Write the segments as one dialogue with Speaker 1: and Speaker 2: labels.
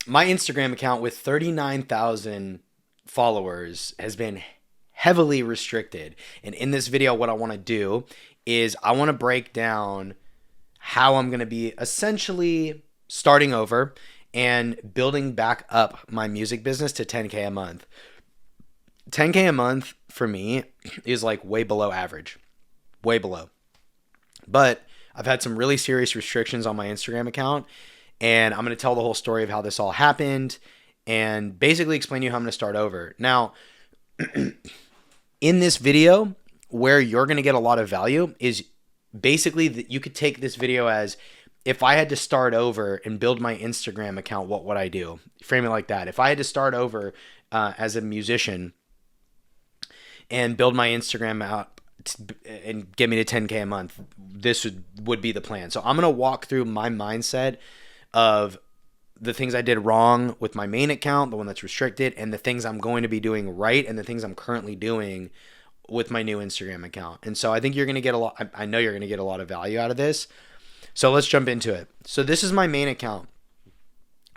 Speaker 1: my Instagram account with 39,000 followers has been heavily restricted. And in this video, what I want to do is I want to break down how I'm going to be essentially starting over and building back up my music business to 10K a month. 10K a month for me is like way below average, way below. But I've had some really serious restrictions on my Instagram account, and I'm going to tell the whole story of how this all happened and basically explain to you how I'm going to start over. Now, in this video, where you're going to get a lot of value is basically that you could take this video as, if I had to start over and build my Instagram account, what would I do? Frame it like that. If I had to start over as a musician and build my Instagram out and get me to 10K a month, this would be the plan. So I'm going to walk through my mindset of the things I did wrong with my main account, the one that's restricted, and the things I'm going to be doing right, and the things I'm currently doing with my new Instagram account. And so I think you're going to get a lot, I know you're going to get a lot of value out of this. So let's jump into it. So this is my main account,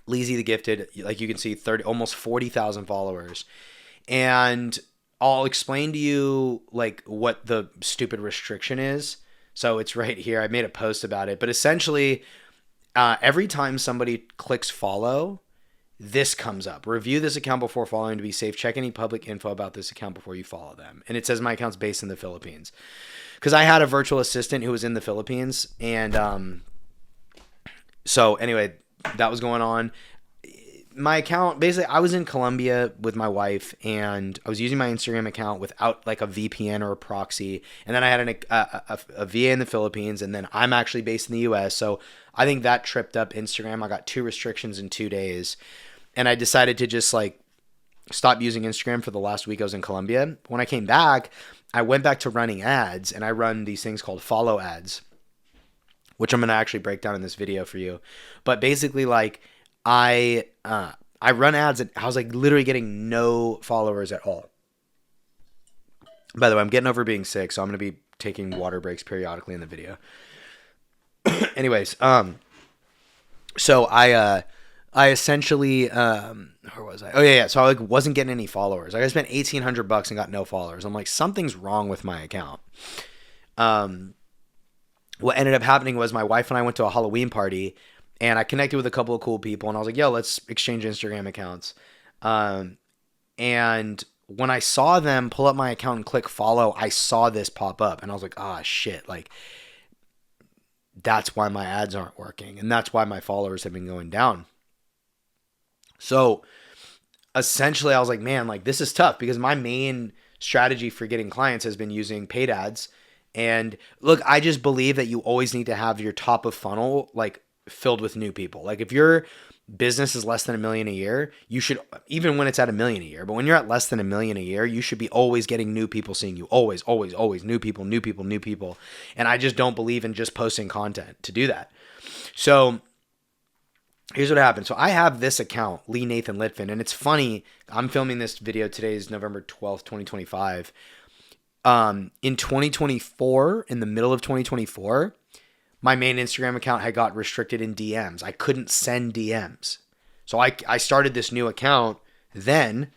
Speaker 1: Leezy the Gifted. Like you can see, almost 40,000 followers. And I'll explain to you like what the stupid restriction is. So it's right here. I made a post about it. But essentially, every time somebody clicks follow, this comes up. Review this account before following to be safe. Check any public info about this account before you follow them. And it says my account's based in the Philippines. Because I had a virtual assistant who was in the Philippines. And so anyway, that was going on. My account, basically, I was in Colombia with my wife, and I was using my Instagram account without like a VPN or a proxy. And then I had a VA in the Philippines, and then I'm actually based in the US. So I think that tripped up Instagram. I got 2 restrictions in 2 days, and I decided to just like stop using Instagram for the last week I was in Colombia. When I came back, I went back to running ads, and I run these things called follow ads, which I'm going to actually break down in this video for you. But basically, like, I run ads and I was like literally getting no followers at all. By the way, I'm getting over being sick, so I'm going to be taking water breaks periodically in the video. Anyways, so I essentially, where was I? Oh yeah. So I like wasn't getting any followers. Like I spent $1,800 and got no followers. I'm like, something's wrong with my account. What ended up happening was my wife and I went to a Halloween party, and I connected with a couple of cool people, and I was like, yo, let's exchange Instagram accounts. And when I saw them pull up my account and click follow, I saw this pop up, and I was like, ah, shit. Like, that's why my ads aren't working, and that's why my followers have been going down. So essentially, I was like, man, like, this is tough, because my main strategy for getting clients has been using paid ads. And look, I just believe that you always need to have your top of funnel, like, filled with new people. Like if your business is less than $1 million a year, you should, even when it's at $1 million a year, but when you're at less than $1 million a year, you should be always getting new people seeing you. Always, always, always new people, new people, new people. And I just don't believe in just posting content to do that. So here's what happened. So I have this account, Lee Nathan Litvin, and it's funny. I'm filming this video. Today is November 12th, 2025. In 2024, in the middle of 2024, my main Instagram account had got restricted in DMs. I couldn't send DMs. So I started this new account then,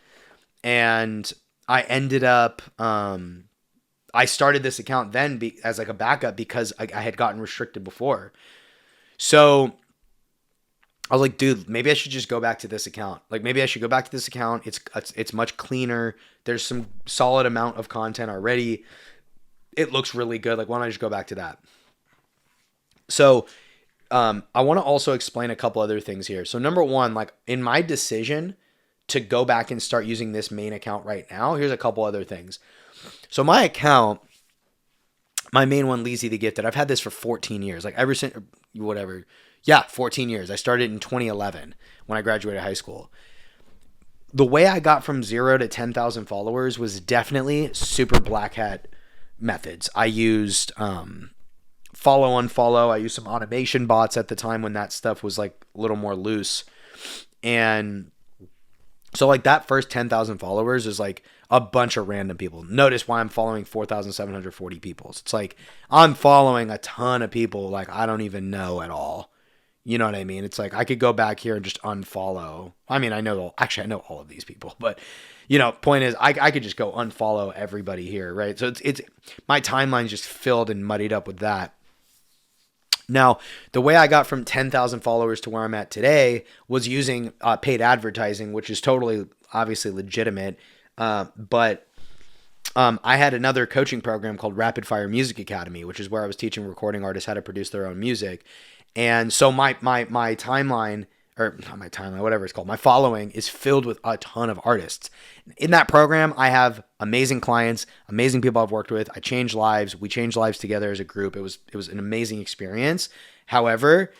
Speaker 1: and I ended up, I started this account then as like a backup because I had gotten restricted before. So I was like, dude, maybe I should just go back to this account. Like maybe I should go back to this account. It's much cleaner. There's some solid amount of content already. It looks really good. Like why don't I just go back to that? So I want to also explain a couple other things here. So number one, like in my decision to go back and start using this main account right now, here's a couple other things. So my account, my main one, Leezy the Gifted, I've had this for 14 years. Like ever since, whatever. Yeah, 14 years. I started in 2011 when I graduated high school. The way I got from 0 to 10,000 followers was definitely super black hat methods. I used follow, unfollow. I used some automation bots at the time when that stuff was like a little more loose. And so like that first 10,000 followers is like a bunch of random people. Notice why I'm following 4,740 people. It's like I'm following a ton of people like I don't even know at all. You know what I mean? It's like I could go back here and just unfollow. I mean, I know all of these people, but point is I could just go unfollow everybody here, right? So it's my timeline's just filled and muddied up with that. Now, the way I got from 10,000 followers to where I'm at today was using paid advertising, which is totally obviously legitimate. But I had another coaching program called Rapid Fire Music Academy, which is where I was teaching recording artists how to produce their own music. And so my timeline, or not my timeline, whatever it's called, my following is filled with a ton of artists. In that program, I have amazing clients, amazing people I've worked with. I change lives. We change lives together as a group. It was an amazing experience. However,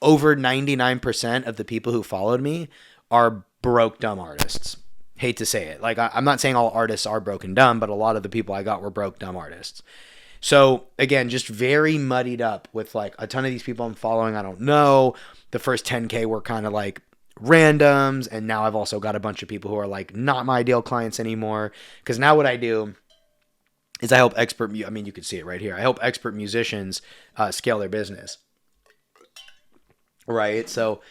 Speaker 1: over 99% of the people who followed me are broke, dumb artists. Hate to say it. Like, I'm not saying all artists are broken dumb, but a lot of the people I got were broke, dumb artists. So again, just very muddied up with like a ton of these people I'm following. I don't know. The first 10K were kind of like randoms. And now I've also got a bunch of people who are like not my ideal clients anymore. Because now what I do is I help you can see it right here. I help expert musicians scale their business. Right. So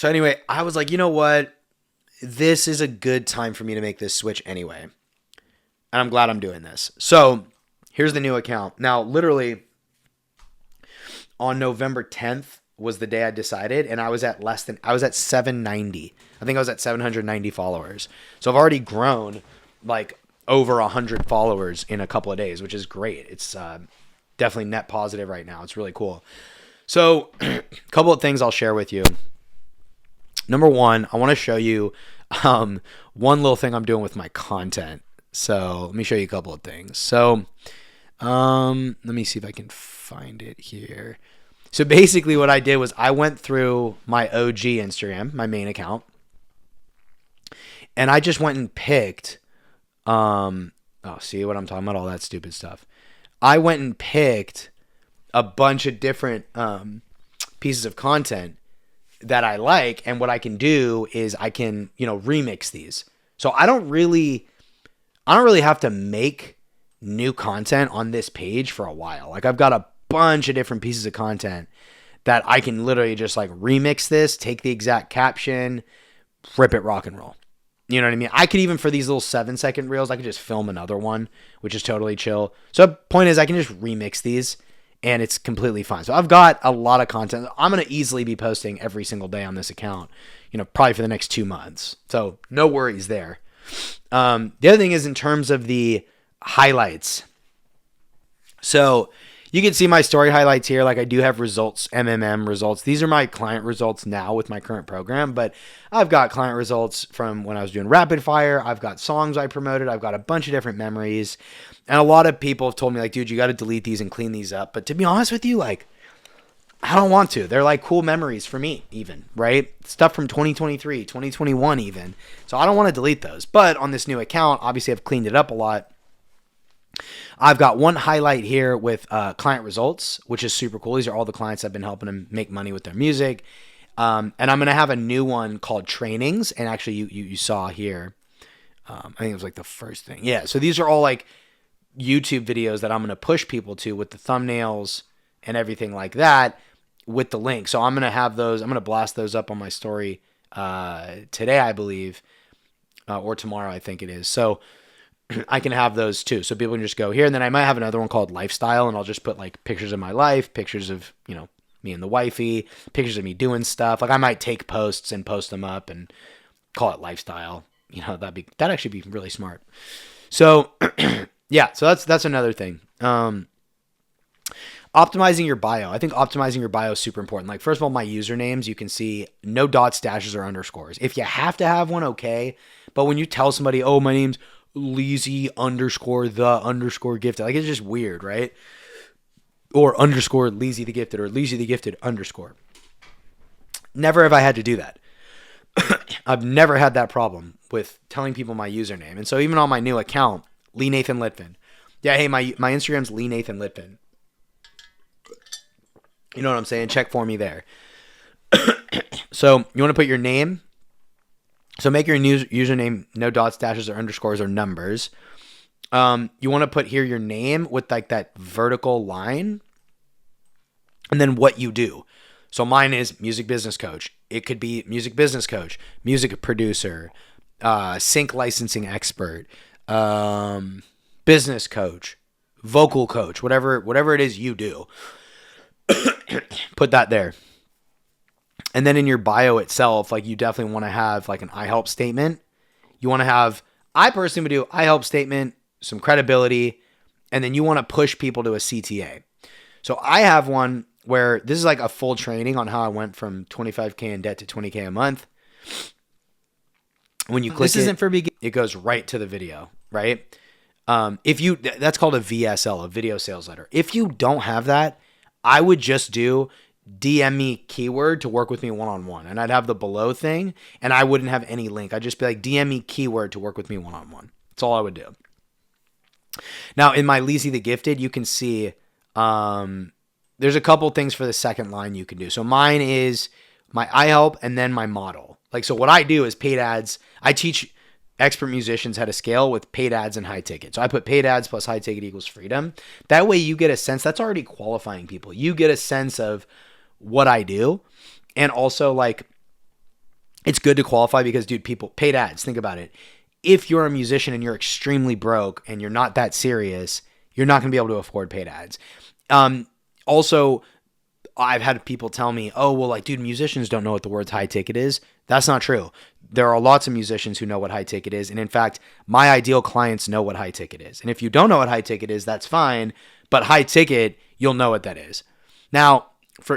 Speaker 1: anyway, I was like, you know what? This is a good time for me to make this switch anyway. And I'm glad I'm doing this. So here's the new account. Now, literally on November 10th was the day I decided, and I was at 790. I think I was at 790 followers. So I've already grown like over 100 followers in a couple of days, which is great. It's definitely net positive right now. It's really cool. So a couple of things I'll share with you. Number one, I want to show you one little thing I'm doing with my content. So let me show you a couple of things. So let me see if I can find it here. So basically what I did was I went through my OG Instagram, my main account, and I just went and picked, see what I'm talking about, all that stupid stuff. I went and picked a bunch of different pieces of content that I like, and what I can do is I can, remix these. So I don't really have to make new content on this page for a while. Like I've got a bunch of different pieces of content that I can literally just like remix this, take the exact caption, rip it, rock and roll. You know what I mean? I could even, for these little 7-second reels, I could just film another one, which is totally chill. So the point is I can just remix these and it's completely fine. So I've got a lot of content. I'm going to easily be posting every single day on this account, probably for the next 2 months. So no worries there. The other thing is in terms of the highlights. So you can see my story highlights here. Like I do have results, MMM results. These are my client results now with my current program, but I've got client results from when I was doing rapid fire. I've got songs I promoted. I've got a bunch of different memories. And a lot of people have told me like, dude, you got to delete these and clean these up. But to be honest with you, like, I don't want to. They're like cool memories for me even, right? Stuff from 2023, 2021 even. So I don't want to delete those. But on this new account, obviously I've cleaned it up a lot. I've got one highlight here with client results, which is super cool. These are all the clients I've been helping them make money with their music. And I'm going to have a new one called trainings. And actually you saw here, I think it was like the first thing. Yeah. So these are all like YouTube videos that I'm going to push people to with the thumbnails and everything like that with the link. So I'm going to have those. I'm going to blast those up on my story today, I believe, or tomorrow, I think it is. So I can have those too. So people can just go here. And then I might have another one called lifestyle, and I'll just put like pictures of my life, pictures of, me and the wifey, pictures of me doing stuff. Like I might take posts and post them up and call it lifestyle. That'd actually be really smart. So yeah, so that's another thing. Optimizing your bio. I think optimizing your bio is super important. Like first of all, my usernames, you can see no dots, dashes, or underscores. If you have to have one, okay. But when you tell somebody, oh, my name's Leezy _ gifted. Like it's just weird, right? Or underscore Leezy the gifted or Leezy the gifted _ Never have I had to do that. I've never had that problem with telling people my username. And so even on my new account, Lee Nathan Litvin. Yeah, hey, my Instagram's Lee Nathan Litvin. You know what I'm saying? Check for me there. So you want to put your name. So make your username no dots, dashes, or underscores or numbers. You want to put here your name with like that vertical line. And then what you do. So mine is music business coach. It could be music business coach, music producer, sync licensing expert, business coach, vocal coach, whatever it is you do. Put that there. And then in your bio itself, like you definitely want to have like an I help statement. You want to have, I personally would do I help statement, some credibility, and then you want to push people to a CTA. So I have one where this is like a full training on how I went from 25K in debt to 20K a month. When you click it goes right to the video, right? That's called a VSL, a video sales letter. If you don't have that, I would just do DM me keyword to work with me one-on-one. And I'd have the below thing and I wouldn't have any link. I'd just be like, DM me keyword to work with me one-on-one. That's all I would do. Now in my Lizzie the Gifted, you can see, there's a couple things for the second line you can do. So mine is my I help and then my model. Like, so what I do is paid ads. I teach expert musicians how to scale with paid ads and high ticket. So I put paid ads plus high ticket equals freedom. That way you get a sense, that's already qualifying people. You get a sense of what I do. And also like, it's good to qualify because dude, people, paid ads, think about it. If you're a musician and you're extremely broke and you're not that serious, you're not going to be able to afford paid ads. Also, I've had people tell me, oh, well, like, dude, musicians don't know what the word high ticket is. That's not true. There are lots of musicians who know what high ticket is. And in fact, my ideal clients know what high ticket is. And if you don't know what high ticket is, that's fine. But high ticket, you'll know what that is. Now,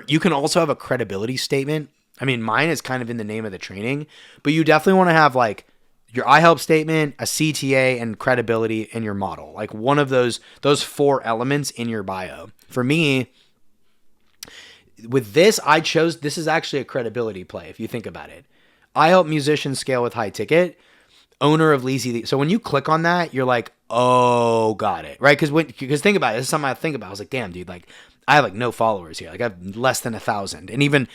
Speaker 1: you can also have a credibility statement. I mean, mine is kind of in the name of the training, but you definitely want to have like your I help statement, a CTA, and credibility in your model. Like one of those 4 elements in your bio. For me, with this, this is actually a credibility play if you think about it. I help musicians scale with high ticket, owner of Lizzie. So when you click on that, you're like, oh, got it, right? Because think about it. This is something I think about. I was like, damn, dude, like I have like no followers here. Like I have less than 1,000, and even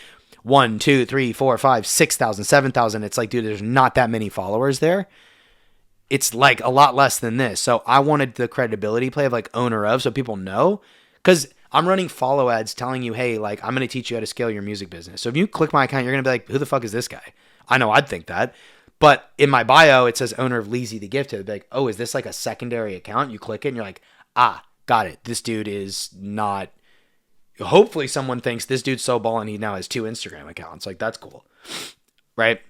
Speaker 1: 1, 2, 3, 4, 5, 6,000, 7,000. It's like, dude, there's not that many followers there. It's like a lot less than this. So I wanted the credibility play of like owner of, so people know, because I'm running follow ads telling you, hey, like I'm going to teach you how to scale your music business. So if you click my account, you're going to be like, who the fuck is this guy? I know I'd think that. But in my bio, it says owner of Lizzie the Gifted. It'd be like, oh, is this like a secondary account? You click it and you're like, got it. This dude is not. Hopefully someone thinks this dude's so ballin' he now has 2 Instagram accounts. Like that's cool. Right?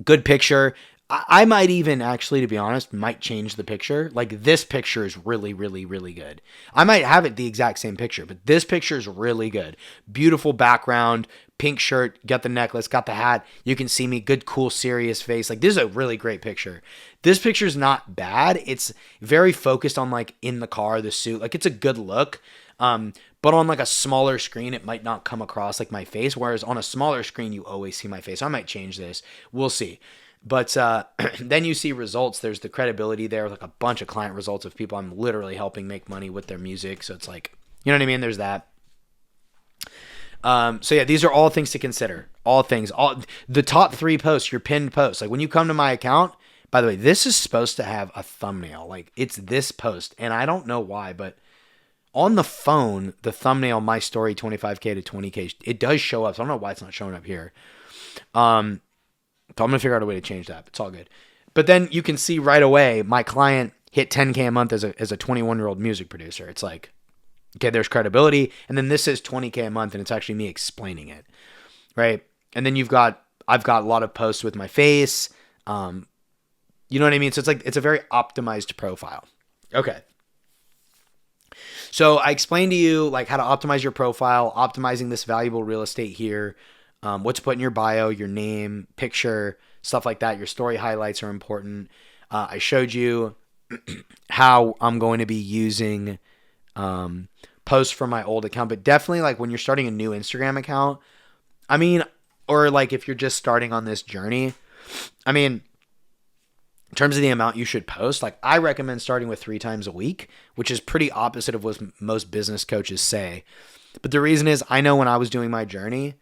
Speaker 1: Good picture. I might even actually, to be honest, might change the picture. Like this picture is really, really, really good. I might have it the exact same picture, but this picture is really good. Beautiful background, pink shirt, got the necklace, got the hat. You can see me, good, cool, serious face. Like this is a really great picture. This picture is not bad. It's very focused on like in the car, the suit. Like it's a good look. But on like a smaller screen, it might not come across like my face. Whereas on a smaller screen, you always see my face. So I might change this. We'll see. But then you see results. There's the credibility there, like a bunch of client results of people I'm literally helping make money with their music. So it's like, you know what I mean? There's that. So yeah, these are all things to consider. All things. The top 3 posts, your pinned posts. Like when you come to my account, by the way, this is supposed to have a thumbnail. Like it's this post. And I don't know why, but on the phone, the thumbnail, my story, 25K to 20K, it does show up. So I don't know why it's not showing up here. So I'm going to figure out a way to change that. It's all good. But then you can see right away, my client hit 10K a month as a 21-year-old music producer. It's like, okay, there's credibility. And then this is 20K a month and it's actually me explaining it. Right. And then I've got a lot of posts with my face. You know what I mean? So it's like, it's a very optimized profile. Okay. So I explained to you like how to optimize your profile, optimizing this valuable real estate here. What to put in your bio, your name, picture, stuff like that. Your story highlights are important. I showed you how I'm going to be using posts from my old account, but definitely like when you're starting a new Instagram account, I mean, or like if you're just starting on this journey, I mean, in terms of the amount you should post, like I recommend starting with 3 times a week, which is pretty opposite of what most business coaches say. But the reason is I know when I was doing my journey,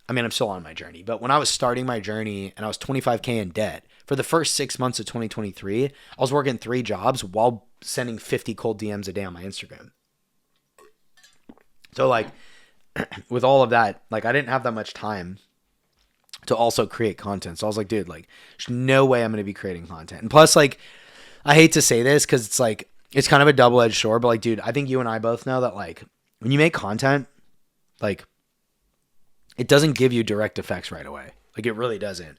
Speaker 1: I mean, I'm still on my journey, but when I was starting my journey and I was 25K in debt, for the first 6 months of 2023, I was working 3 jobs while sending 50 cold DMs a day on my Instagram. So like, with all of that, like I didn't have that much time to also create content. So I was like, dude, like there's no way I'm going to be creating content. And plus, like, I hate to say this because it's like, it's kind of a double-edged sword, but like, dude, I think you and I both know that like when you make content, like it doesn't give you direct effects right away. Like it really doesn't.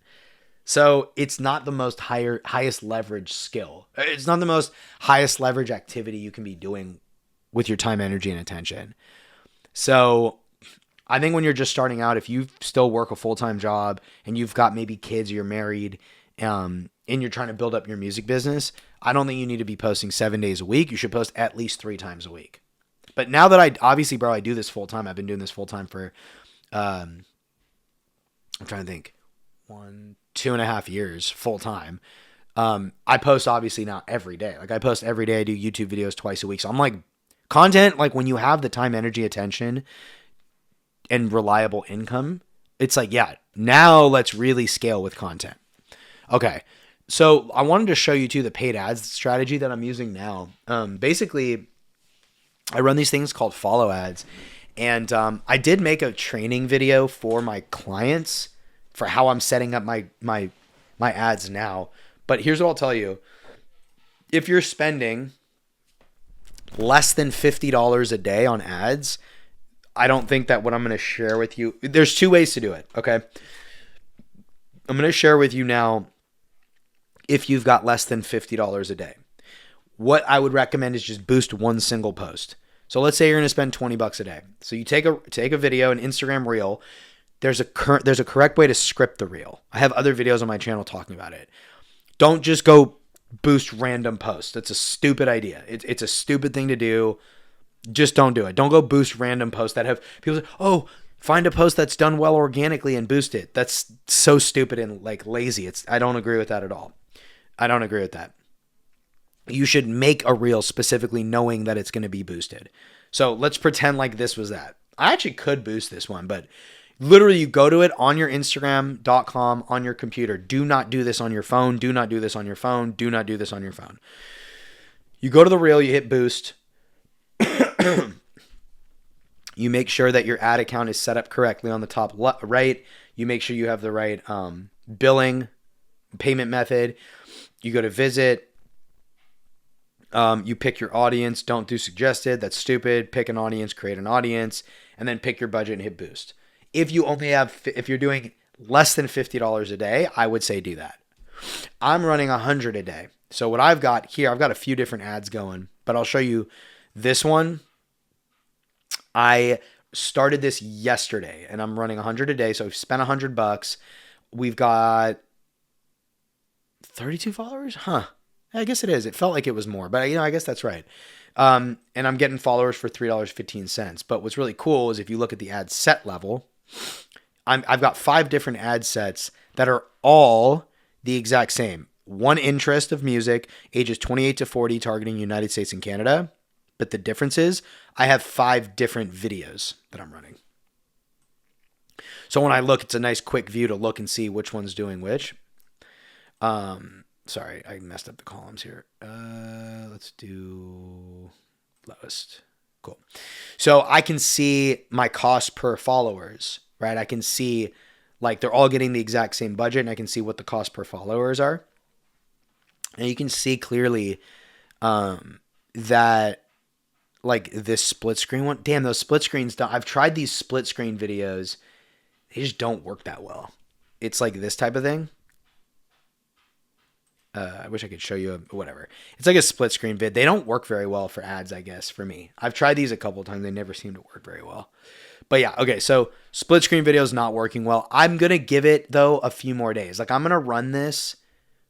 Speaker 1: So it's not the most highest leverage skill. It's not the most highest leverage activity you can be doing with your time, energy, and attention. So I think when you're just starting out, if you still work a full-time job and you've got maybe kids or you're married, and you're trying to build up your music business, I don't think you need to be posting 7 days a week. You should post at least 3 times a week. But now that obviously, bro, I do this full time. I've been doing this full time for, I'm trying to think, 2.5 years full time. I post obviously not every day. Like I post every day. I do YouTube videos twice a week. So I'm like, content, like when you have the time, energy, attention, and reliable income, it's like, yeah, now let's really scale with content. Okay. So I wanted to show you too the paid ads strategy that I'm using now. Basically, I run these things called follow ads. And I did make a training video for my clients for how I'm setting up my ads now. But here's what I'll tell you. If you're spending less than $50 a day on ads, I don't think that what I'm going to share with you, there's 2 ways to do it, okay? I'm going to share with you now if you've got less than $50 a day. What I would recommend is just boost one single post. So let's say you're going to spend $20 a day. So you take a video, an Instagram reel. There's a correct way to script the reel. I have other videos on my channel talking about it. Don't just go boost random posts. That's a stupid idea. It's a stupid thing to do. Just don't do it. Don't go boost random posts that have people say, oh, find a post that's done well organically and boost it. That's so stupid and like lazy. I don't agree with that at all. I don't agree with that. You should make a reel specifically knowing that it's going to be boosted. So let's pretend like this was that. I actually could boost this one, but literally you go to it on your Instagram.com on your computer. Do not do this on your phone. Do not do this on your phone. Do not do this on your phone. You go to the reel, you hit boost. You make sure that your ad account is set up correctly on the top right. You make sure you have the right billing payment method. You go to visit. You pick your audience. Don't do suggested. That's stupid. Pick an audience, create an audience, and then pick your budget and hit boost. If you're doing less than $50 a day, I would say do that. I'm running 100 a day. So what I've got here, I've got a few different ads going, but I'll show you this one. I started this yesterday and I'm running 100 a day. So I've spent $100. We've got 32 followers. Huh. I guess it is. It felt like it was more, but I guess that's right. And I'm getting followers for $3.15. But what's really cool is if you look at the ad set level, I've got 5 different ad sets that are all the exact same. One interest of music, ages 28 to 40, targeting United States and Canada. But the difference is I have 5 different videos that I'm running. So when I look, it's a nice quick view to look and see which one's doing which. Sorry, I messed up the columns here. Let's do lowest. Cool. So I can see my cost per followers, right? I can see like they're all getting the exact same budget and I can see what the cost per followers are. And you can see clearly that like this split screen one, damn, those split screens, I've tried these split screen videos. They just don't work that well. It's like this type of thing. I wish I could show you whatever. It's like a split screen vid. They don't work very well for ads, I guess, for me. I've tried these a couple of times. They never seem to work very well. But yeah, okay, so split screen video is not working well. I'm going to give it, though, a few more days. Like, I'm going to run this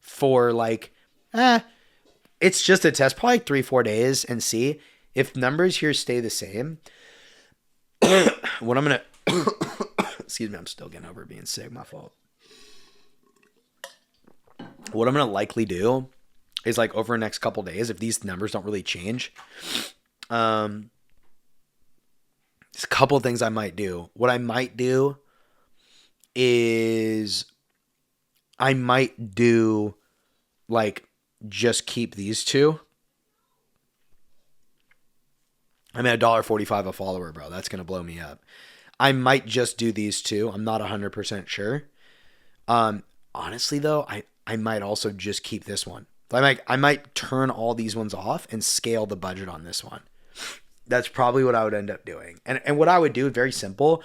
Speaker 1: for, like, it's just a test, probably like 3-4 days and see if numbers here stay the same. What I'm going to, excuse me, I'm still getting over being sick, my fault. What I'm going to likely do is like over the next couple days, if these numbers don't really change, there's a couple of things I might do. What I might do is I might do like just keep these 2. I'm at $1.45 a follower, bro. That's going to blow me up. I might just do these two. I'm not 100% sure. Honestly though, I might also just keep this one. I might turn all these ones off and scale the budget on this one. That's probably what I would end up doing. And what I would do, very simple.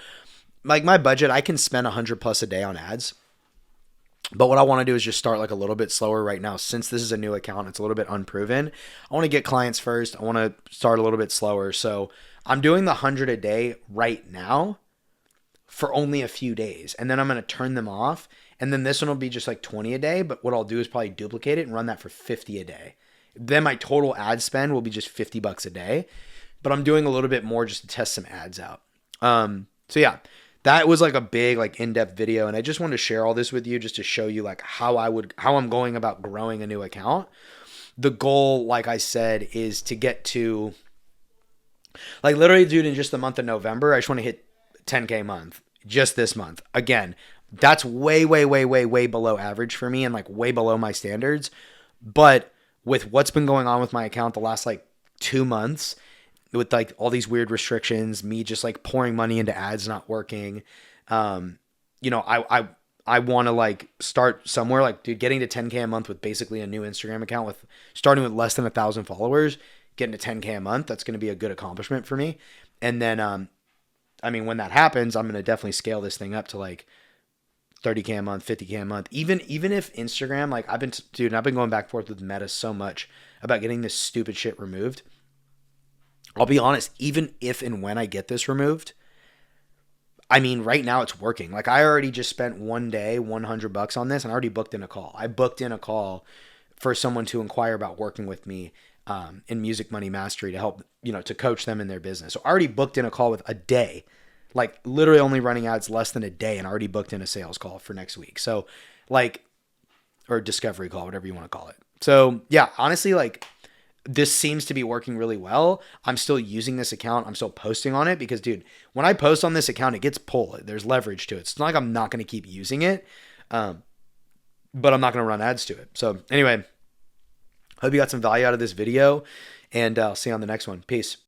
Speaker 1: Like my budget, I can spend 100 plus a day on ads. But what I want to do is just start like a little bit slower right now. Since this is a new account, it's a little bit unproven. I want to get clients first. I want to start a little bit slower. So I'm doing the 100 a day right now for only a few days. And then I'm going to turn them off. And then this one will be just like 20 a day. But what I'll do is probably duplicate it and run that for 50 a day. Then my total ad spend will be just $50 a day. But I'm doing a little bit more just to test some ads out. So yeah, that was like a big like in-depth video. And I just wanted to share all this with you just to show you like how I'm going about growing a new account. The goal, like I said, is to get to like literally, dude, in just the month of November, I just want to hit 10K a month just this month. Again, that's way, way, way, way, way below average for me and like way below my standards. But with what's been going on with my account the last like 2 months, with like all these weird restrictions, me just like pouring money into ads not working, I want to like start somewhere. Like, dude, getting to 10K a month with basically a new Instagram account with starting with less than 1,000 followers, getting to 10K a month, that's going to be a good accomplishment for me. And then, when that happens, I'm going to definitely scale this thing up to like 30K a month, 50K a month. Even if Instagram, like I've been going back and forth with Meta so much about getting this stupid shit removed. I'll be honest, even if and when I get this removed, right now it's working. Like I already just spent one day, $100 on this and I already booked in a call. I booked in a call for someone to inquire about working with me in Music Money Mastery to help, to coach them in their business. So I already booked in a call with a day, like literally only running ads less than a day and already booked in a sales call for next week. So like, or a discovery call, whatever you want to call it. So yeah, honestly, like, this seems to be working really well. I'm still using this account. I'm still posting on it because, dude, when I post on this account, it gets pull. There's leverage to it. It's not like I'm not going to keep using it, but I'm not going to run ads to it. So anyway, hope you got some value out of this video, and I'll see you on the next one. Peace.